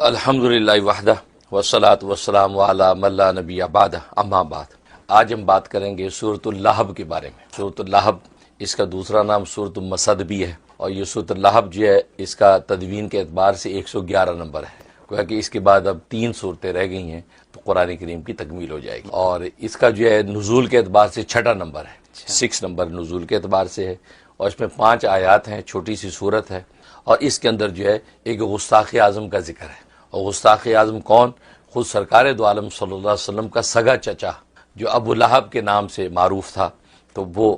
الحمدللہ وحدہ والصلاۃ والسلام علی من لا نبی بعدہ اما بعد۔ آج ہم بات کریں گے سورۃ اللہب کے بارے میں۔ سورۃ اللہب اس کا دوسرا نام سورۃ المسد بھی ہے، اور یہ سورۃ اللہب جو ہے اس کا تدوین کے اعتبار سے 111 نمبر ہے، گویا کہ اس کے بعد اب 3 صورتیں رہ گئی ہیں تو قرآن کریم کی تکمیل ہو جائے گی، اور اس کا جو ہے نزول کے اعتبار سے 6 نمبر ہے، 6 نمبر نزول کے اعتبار سے ہے، اور اس میں 5 آیات ہیں، چھوٹی سی صورت ہے، اور اس کے اندر جو ہے ایک گستاخ اعظم کا ذکر ہے۔ اور گستاخ اعظم کون؟ خود سرکار دو عالم صلی اللہ علیہ وسلم کا سگا چچا جو ابو لہب کے نام سے معروف تھا، تو وہ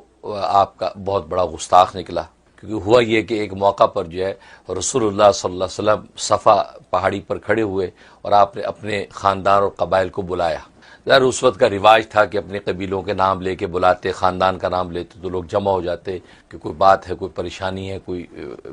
آپ کا بہت بڑا گستاخ نکلا، کیونکہ ہوا یہ کہ ایک موقع پر جو ہے رسول اللہ صلی اللہ علیہ وسلم صفا پہاڑی پر کھڑے ہوئے اور آپ نے اپنے خاندان اور قبائل کو بلایا۔ ظاہر اس وقت کا رواج تھا کہ اپنے قبیلوں کے نام لے کے بلاتے، خاندان کا نام لیتے تو لوگ جمع ہو جاتے کہ کوئی بات ہے، کوئی پریشانی ہے، کوئی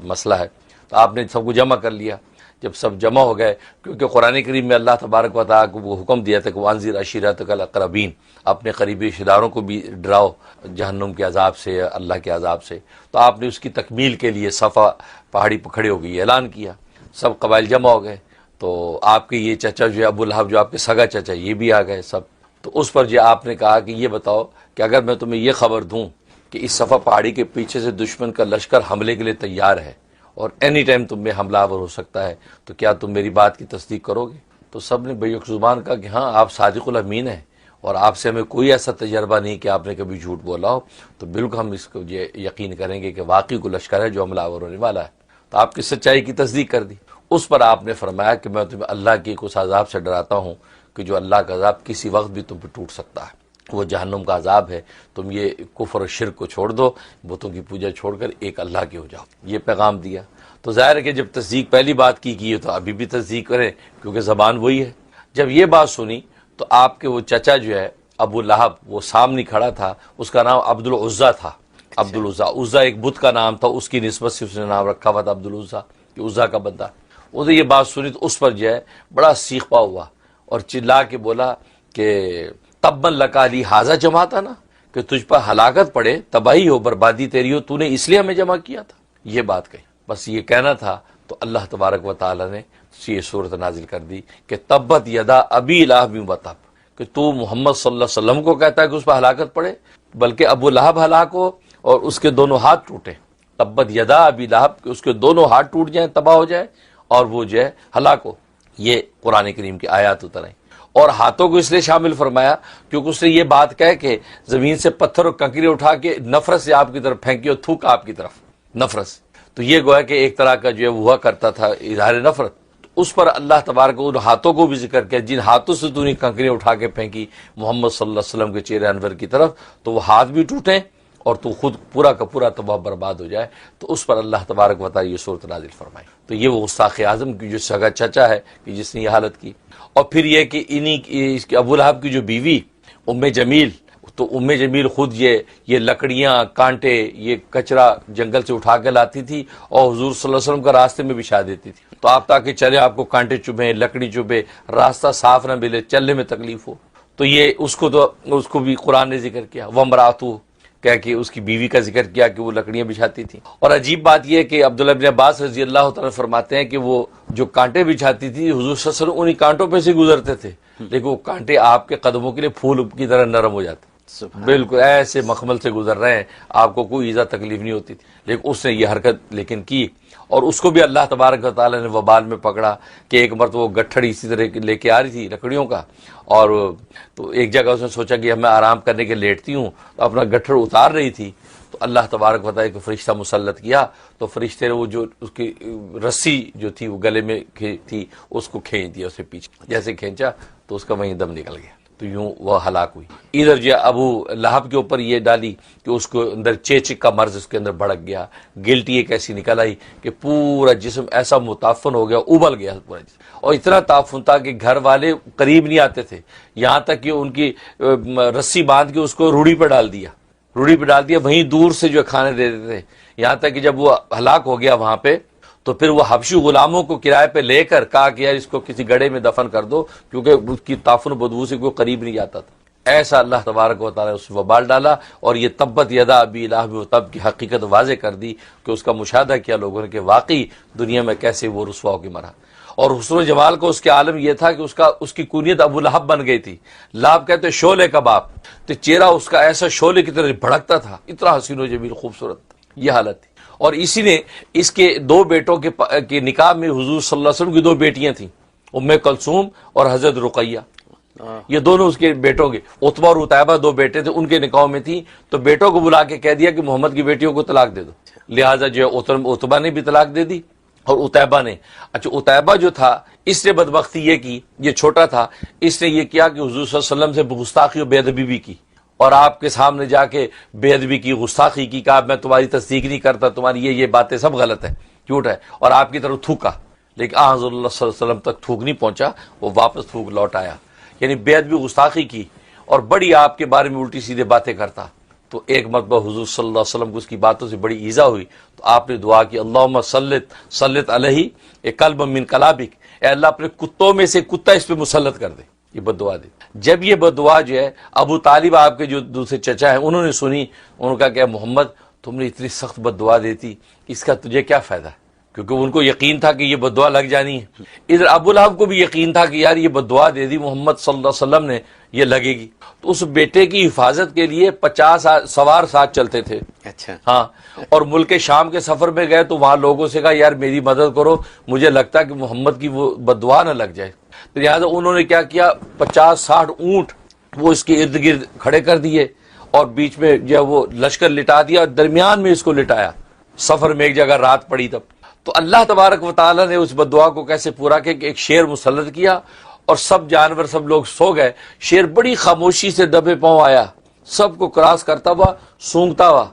مسئلہ ہے، تو آپ نے سب کو جمع کر لیا۔ جب سب جمع ہو گئے، کیونکہ قرآن کریم میں اللہ تبارک و تعالیٰ کو وہ حکم دیا تھا کہ وانذر عشیرتک الاقربین، اپنے قریبی رشتہ داروں کو بھی ڈراؤ جہنم کے عذاب سے، اللہ کے عذاب سے، تو آپ نے اس کی تکمیل کے لیے صفا پہاڑی پر کھڑے ہو گئے، اعلان کیا، سب قبائل جمع ہو گئے، تو آپ کے یہ چچا جو ہے ابو لہب جو آپ کے سگا چچا، یہ بھی آ گئے سب۔ تو اس پر جو آپ نے کہا کہ یہ بتاؤ کہ اگر میں تمہیں یہ خبر دوں کہ اس صفا پہاڑی کے پیچھے سے دشمن کا لشکر حملے کے لیے تیار ہے اور اینی ٹائم تم میں حملہ آور ہو سکتا ہے، تو کیا تم میری بات کی تصدیق کرو گے؟ تو سب نے بیک زبان کہا کہ ہاں، آپ صادق الامین ہیں اور آپ سے ہمیں کوئی ایسا تجربہ نہیں کہ آپ نے کبھی جھوٹ بولا ہو، تو بالکل ہم اس کو یقین کریں گے کہ واقعی کوئی لشکر ہے جو حملہ آور ہونے والا ہے۔ تو آپ کی سچائی کی تصدیق کر دی۔ اس پر آپ نے فرمایا کہ میں تمہیں اللہ کے اس عذاب سے ڈراتا ہوں کہ جو اللہ کا عذاب کسی وقت بھی تم پہ ٹوٹ سکتا ہے، وہ جہنم کا عذاب ہے۔ تم یہ کفر و شرک کو چھوڑ دو، بتوں کی پوجا چھوڑ کر ایک اللہ کے ہو جاؤ، یہ پیغام دیا۔ تو ظاہر ہے کہ جب تصدیق پہلی بات کی ہے تو ابھی بھی تصدیق کریں، کیونکہ زبان وہی ہے۔ جب یہ بات سنی تو آپ کے وہ چچا جو ہے ابو لہب، وہ سامنے کھڑا تھا، اس کا نام عبد العزیٰ تھا۔ عبد العزیٰ، عزیٰ ایک بت کا نام تھا، اس کی نسبت سے اس نے نام رکھا ہوا تھا عبد العزیٰ، کہ عزیٰ کا بندہ۔ اس نے یہ بات سنی تو اس پر جو ہے بڑا سیخپا ہوا اور چلا کے بولا کہ تبًا لک علی ھذا جمعتنا، کہ تجھ پر ہلاکت پڑے، تباہی ہو، بربادی تیری ہو، تو نے اس لیے ہمیں جمع کیا تھا۔ یہ بات کہی، بس یہ کہنا تھا تو اللہ تبارک و تعالی نے یہ صورت نازل کر دی کہ تبت یدا ابی لہب وتب، کہ تو محمد صلی اللہ علیہ وسلم کو کہتا ہے کہ اس پر ہلاکت پڑے، بلکہ ابو لہب ہلاک ہو اور اس کے دونوں ہاتھ ٹوٹے۔ تبت یدا ابی لہب، کہ اس کے دونوں ہاتھ ٹوٹ جائیں، تباہ ہو جائے، اور وہ جو ہے ہلاک ہو۔ یہ قرآن کریم کی آیات اتر آئیں، اور ہاتھوں کو اس لیے شامل فرمایا کیونکہ اس نے یہ بات کہہ کہ زمین سے پتھر اور کنکری اٹھا کے نفرت سے آپ کی طرف پھینکی اور تھوک آپ کی طرف، نفرت سے، تو یہ گویا کہ ایک طرح کا جو ہے ہوا کرتا تھا اظہار نفرت۔ تو اس پر اللہ تبارک ان ہاتھوں کو بھی ذکر کیا جن ہاتھوں سے تو نے کنکری اٹھا کے پھینکی محمد صلی اللہ علیہ وسلم کے چہرے انور کی طرف، تو وہ ہاتھ بھی ٹوٹیں اور تو خود پورا کا پورا تباہ برباد ہو جائے، تو اس پر اللہ تبارک و تعالی یہ صورت نازل فرمائی۔ تو یہ وہ گستاخ اعظم کی جو سگا چچا ہے کہ جس نے یہ حالت کی۔ اور پھر یہ کہ اس کے ابو لہب کی جو بیوی ام جمیل، تو ام جمیل خود یہ لکڑیاں، کانٹے، یہ کچرا جنگل سے اٹھا کے لاتی تھی اور حضور صلی اللہ علیہ وسلم کا راستے میں بچھا دیتی تھی، تو آپ تاکہ چلے، آپ کو کانٹے چبھیں، لکڑی چبھے، راستہ صاف نہ ملے، چلنے میں تکلیف ہو، تو یہ اس کو بھی قرآن نے ذکر کیا۔ وامرأتہ، کہہ کہ اس کی بیوی کا ذکر کیا کہ وہ لکڑیاں بچھاتی تھی۔ اور عجیب بات یہ ہے کہ عبداللہ بن عباس رضی اللہ تعالیٰ فرماتے ہیں کہ وہ جو کانٹے بچھاتی تھی حضور صلی اللہ علیہ وسلم انہی کانٹوں پہ سے گزرتے تھے، لیکن وہ کانٹے آپ کے قدموں کے لیے پھول کی طرح نرم ہو جاتے، بالکل ایسے مخمل سے گزر رہے ہیں، آپ کو کوئی ایذا تکلیف نہیں ہوتی تھی، لیکن اس نے یہ حرکت لیکن کی، اور اس کو بھی اللہ تبارک و تعالیٰ نے وبال میں پکڑا کہ ایک مرتبہ وہ گٹھڑ اسی طرح لے کے آ رہی تھی لکڑیوں کا، اور تو ایک جگہ اس نے سوچا کہ میں آرام کرنے کے لیٹتی ہوں، تو اپنا گٹھڑ اتار رہی تھی، تو اللہ تبارک و تعالیٰ کو فرشتہ مسلط کیا، تو فرشتے نے وہ جو اس کی رسی جو تھی وہ گلے میں تھی اس کو کھینچ دیا، اسے پیچھے جیسے کھینچا تو اس کا وہیں دم نکل گیا، تو یوں وہ ہلاک ہوئی۔ ادھر جو ابو لہب کے اوپر یہ ڈالی کہ اس کو اندر چیچک کا مرض اس کے اندر بھڑک گیا، گلٹی ایک ایسی نکل آئی کہ پورا جسم ایسا متعفن ہو گیا، ابل گیا پورا جسم، اور اتنا تعفن تھا کہ گھر والے قریب نہیں آتے تھے، یہاں تک کہ ان کی رسی باندھ کے اس کو روڑی پہ ڈال دیا، وہیں دور سے جو کھانے دے دیتے تھے، یہاں تک کہ جب وہ ہلاک ہو گیا وہاں پہ، تو پھر وہ حبشی غلاموں کو کرائے پہ لے کر کہا کہ یار اس کو کسی گڑھے میں دفن کر دو، کیونکہ اس کی تعفن و بدبو سے کوئی قریب نہیں جاتا تھا۔ ایسا اللہ تبارک و تعالیٰ نے اس وبال ڈالا، اور یہ تبت یدا ابی لہب وتب کی حقیقت واضح کر دی کہ اس کا مشاہدہ کیا لوگوں نے کہ واقعی دنیا میں کیسے وہ رسوا ہو کے مرا۔ اور حسن و جمال کا اس کے عالم یہ تھا کہ اس کی کنیت ابو لہب بن گئی تھی. لہب کہتے شعلے کا باپ. تو چہرہ اس کا ایسا شعلے کی طرح بھڑکتا تھا, اتنا حسین و جمیل خوبصورت تھا. یہ حالت تھی. اور اسی نے اس کے 2 بیٹوں کے نکاح میں حضور صلی اللہ علیہ وسلم کی 2 بیٹیاں تھیں, ام کلثوم اور حضرت رقیہ. یہ دونوں اس کے بیٹوں کے, عتبہ اور عتیبہ 2 بیٹے تھے, ان کے نکاح میں تھی. تو بیٹوں کو بلا کے کہہ دیا کہ محمد کی بیٹیوں کو طلاق دے دو. لہٰذا جو ہے عتبہ نے بھی طلاق دے دی اور عتیبہ نے. اچھا عتیبہ جو تھا اس نے بدبختی یہ کی, یہ چھوٹا تھا, اس نے یہ کیا کہ حضور صلی اللہ علیہ وسلم سے گستاخی اور بے ادبی بھی کی, اور آپ کے سامنے جا کے بے ادبی کی, گستاخی کی, کہا میں تمہاری تصدیق نہیں کرتا, تمہاری یہ باتیں سب غلط ہیں, جھوٹ ہے, اور آپ کی طرف تھوکا. لیکن حضور اللہ صلی اللہ علیہ وسلم تک تھوک نہیں پہنچا, وہ واپس تھوک لوٹ آیا. یعنی بے ادبی گستاخی کی اور بڑی آپ کے بارے میں الٹی سیدھے باتیں کرتا. تو ایک مرتبہ حضور صلی اللہ علیہ وسلم کو اس کی باتوں سے بڑی ایذا ہوئی, تو آپ نے دعا کی اللہم سلط علیہ ایک کلب من کلابک, اے اللہ اپنے کتوں میں سے کتا اس پہ مسلط کر دے. یہ بد دعا دی. جب یہ بد دعا جو ہے ابو طالب آپ کے جو دوسرے چچا ہیں انہوں نے سنی, انہوں نے کہا کہ محمد تم نے اتنی سخت بد دعا دی تھی, اس کا تجھے کیا فائدہ ہے, کیونکہ ان کو یقین تھا کہ یہ بد دعا لگ جانی ہے. ادھر ابو لہب کو بھی یقین تھا کہ یار یہ بد دعا دے دی محمد صلی اللہ علیہ وسلم نے, یہ لگے گی. تو اس بیٹے کی حفاظت کے لیے 50 سوار ساتھ چلتے تھے. اچھا ہاں, اور ملک شام کے سفر میں گئے تو وہاں لوگوں سے کہا یار میری مدد کرو, مجھے لگتا ہے کہ محمد کی وہ بد دعا نہ لگ جائے. تو لہٰذا انہوں نے کیا کیا, 50-60 اونٹ وہ اس کے ارد گرد کھڑے کر دیے, اور بیچ میں جو ہے وہ لشکر لٹا دیا, اور درمیان میں اس کو لٹایا. سفر میں ایک جگہ رات پڑی تب. تو اللہ تبارک و تعالیٰ نے اس بد دعا کو کیسے پورا کیا کہ ایک شیر مسلط کیا, اور سب جانور سب لوگ سو گئے. شیر بڑی خاموشی سے دبے پاؤں آیا, سب کو کراس کرتا ہوا, سونگتا ہوا,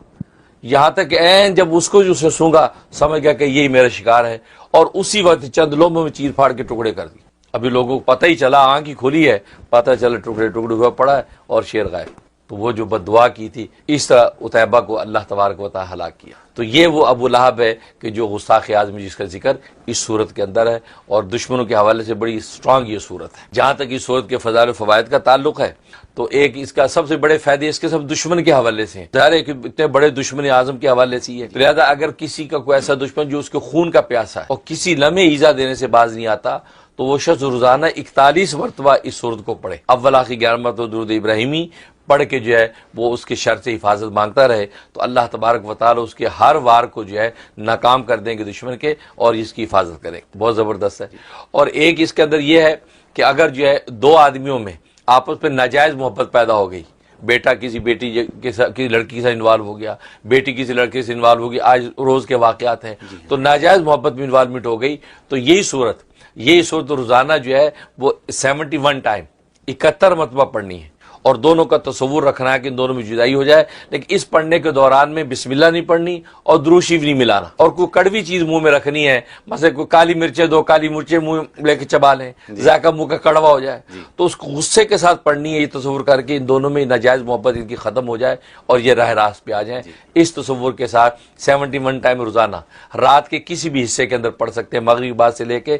یہاں تک کہ این جب اس کو جو سے سونگا سمجھ گیا کہ یہی میرا شکار ہے, اور اسی وقت چند لوموں میں چیر پھاڑ کے ٹکڑے کر دی. ابھی لوگوں کو پتہ ہی چلا, آنکھ ہی کھلی ہے, پتہ چلا ٹکڑے ٹکڑے ہوا پڑا ہے اور شیر غائب. تو وہ جو بد دعا کی تھی اس طرح عتیبہ کو اللہ تبارک و تعالی ہلاک کیا. تو یہ وہ ابو لہب ہے کہ جو غستاخ اعظم جس کا ذکر اس صورت کے اندر ہے, اور دشمنوں کے حوالے سے بڑی اسٹرانگ یہ صورت ہے. جہاں تک اس صورت کے فضائل و فوائد کا تعلق ہے تو ایک اس کا سب سے بڑے فائدے اس کے سب دشمن کے حوالے سے ہیں. ظاہر ہے کہ اتنے بڑے دشمن اعظم کے حوالے سے ہی ہے, لہٰذا اگر کسی کا کوئی ایسا دشمن جو اس کے خون کا پیاسا ہے اور کسی لمحے ایذا دینے سے باز نہیں آتا, تو وہ شخص روزانہ 41 مرتبہ اس صورت کو پڑھے. اول آخر 11 مرتبہ درود ابراہیمی پڑھ کے جو ہے وہ اس کے شر سے حفاظت مانگتا رہے, تو اللہ تبارک و تعالی اس کے ہر وار کو جو ہے ناکام کر دیں گے دشمن کے, اور اس کی حفاظت کریں. بہت زبردست ہے. اور ایک اس کے اندر یہ ہے کہ اگر جو ہے 2 آدمیوں میں آپس میں ناجائز محبت پیدا ہو گئی, بیٹا کسی بیٹی کسی لڑکی سے انوالو ہو گیا, بیٹی کسی لڑکے سے انوالو ہو گئی, آج روز کے واقعات ہیں, تو ناجائز محبت میں انوالومنٹ ہو گئی, تو یہی صورت روزانہ جو ہے وہ 71 ٹائم 71 مرتبہ پڑھنی ہے, اور دونوں کا تصور رکھنا ہے کہ ان دونوں میں جدائی ہو جائے. لیکن اس پڑھنے کے دوران میں بسم اللہ نہیں پڑھنی اور درود شریف نہیں ملانا, اور کوئی کڑوی چیز منہ میں رکھنی ہے, مثلا کوئی کالی مرچیں 2 کالی مرچیں منہ لے کے چبا لیں, ذائقہ منہ کا کڑوا ہو جائے, تو اس کو غصے کے ساتھ پڑھنی ہے. یہ تصور کر کے ان دونوں میں ناجائز محبت ان کی ختم ہو جائے اور یہ راہ راست پہ آ جائیں. اس تصور کے ساتھ 71 ٹائم روزانہ رات کے کسی بھی حصے کے اندر پڑھ سکتے ہیں, مغرب بعد سے لے کے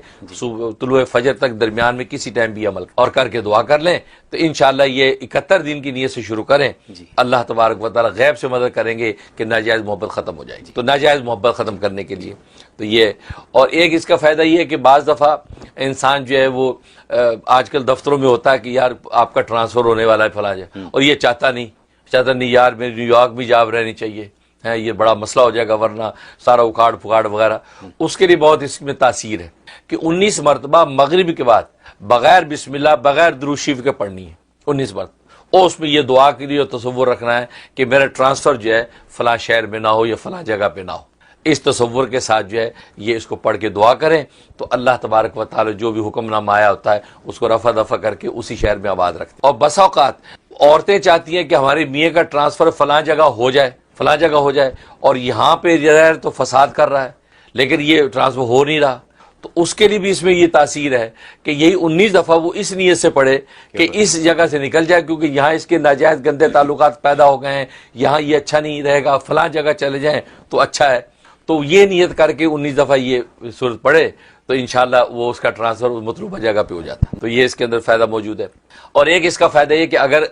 طلوع فجر تک, درمیان میں کسی ٹائم بھی عمل اور کر کے دعا کر لیں. تو انشاءاللہ یہ 71 دن کی نیت سے شروع کریں, اللہ تبارک و تعالی غیب سے مدد کریں گے کہ ناجائز محبت ختم ہو جائے گی. تو ناجائز محبت ختم کرنے کے لیے تو یہ, اور ایک اس کا فائدہ یہ ہے کہ بعض دفعہ انسان جو ہے وہ آج کل دفتروں میں ہوتا ہے کہ یار آپ کا ٹرانسفر ہونے والا ہے فلاں جگہ, اور یہ چاہتا نہیں یار میری نیو یارک بھی جاب رہنی چاہیے, یہ بڑا مسئلہ ہو جائے گا ورنہ سارا اکھاڑ پھکاڑ وغیرہ. اس کے لیے بہت اس میں تاثیر ہے کہ 19 مرتبہ مغرب کے بعد بغیر بسم اللہ بغیر درود شریف کے پڑھنی ہے 19 مرتبہ, اور اس میں یہ دعا کے لیے تصور رکھنا ہے کہ میرا ٹرانسفر جو ہے فلاں شہر میں نہ ہو یا فلاں جگہ پہ نہ ہو. اس تصور کے ساتھ جو ہے یہ اس کو پڑھ کے دعا کریں, تو اللہ تبارک و تعالی جو بھی حکم نامہ آیا ہوتا ہے اس کو رفع دفع کر کے اسی شہر میں آباد رکھتے ہیں. اور بسا اوقات عورتیں چاہتی ہیں کہ ہمارے میاں کا ٹرانسفر فلاں جگہ ہو جائے, اور یہاں پہ جو ہے تو فساد کر رہا ہے لیکن یہ ٹرانسفر ہو نہیں رہا, تو اس کے لیے بھی اس میں یہ تاثیر ہے کہ یہی 19 دفعہ وہ اس نیت سے پڑھے کہ اس جگہ سے نکل جائے, کیونکہ یہاں اس کے ناجائز گندے تعلقات پیدا ہو گئے ہیں, یہاں یہ اچھا نہیں رہے گا, فلاں جگہ چلے جائیں تو اچھا ہے. تو یہ نیت کر کے 19 دفعہ یہ صورت پڑھے تو انشاءاللہ وہ اس کا ٹرانسفر مطلوبہ جگہ پہ ہو جاتا ہے. تو یہ اس کے اندر فائدہ موجود ہے. اور ایک اس کا فائدہ یہ کہ اگر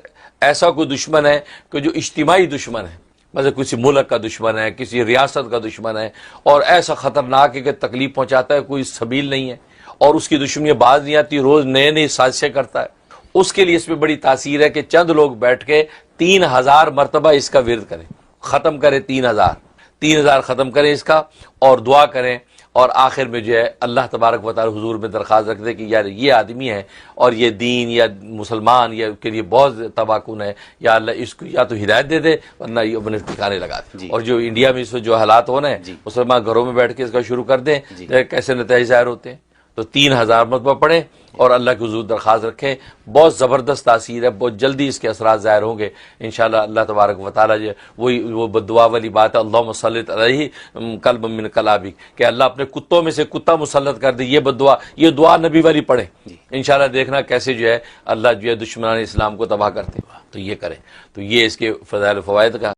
ایسا کوئی دشمن ہے کہ جو اجتماعی دشمن ہے, مثلا کسی ملک کا دشمن ہے, کسی ریاست کا دشمن ہے, اور ایسا خطرناک ہے کہ تکلیف پہنچاتا ہے, کوئی سبیل نہیں ہے, اور اس کی دشمنی باز نہیں آتی، روز نئے نئی سازشیں کرتا ہے، اس کے لیے اس میں بڑی تاثیر ہے کہ چند لوگ بیٹھ کے 3000 مرتبہ اس کا ورد کریں، ختم کریں 3000 ختم کریں اس کا، اور دعا کریں، اور آخر میں جو ہے اللہ تبارک و تعالی حضور میں درخواست رکھ دے کہ یار یہ آدمی ہے اور یہ دین یا مسلمان یا کے لیے بہت تباہ کن ہے، یا اللہ اس کو یا تو ہدایت دے دے ورنہ یہ اپنے ٹھکانے لگا دے۔ اور جو انڈیا میں اس وقت جو حالات ہونے ہیں، مسلمان گھروں میں بیٹھ کے اس کا شروع کر دیں، کیسے نتائج ظاہر ہوتے ہیں۔ تو 3000 مرتبہ پڑھیں اور اللہ کے حضور درخواست رکھیں، بہت زبردست تاثیر ہے، بہت جلدی اس کے اثرات ظاہر ہوں گے انشاءاللہ۔ اللہ تبارک و تعالیٰ جو وہ بدعا والی بات ہے، اللہم سلط علیہ قلب من قلابک، کہ اللہ اپنے کتوں میں سے کتا مسلط کر دے، یہ بدعا، یہ دعا نبی والی پڑھیں انشاءاللہ، دیکھنا کیسے جو ہے اللہ جو ہے دشمنان اسلام کو تباہ کرتے، تو یہ کریں۔ تو یہ اس کے فضائل و فوائد کا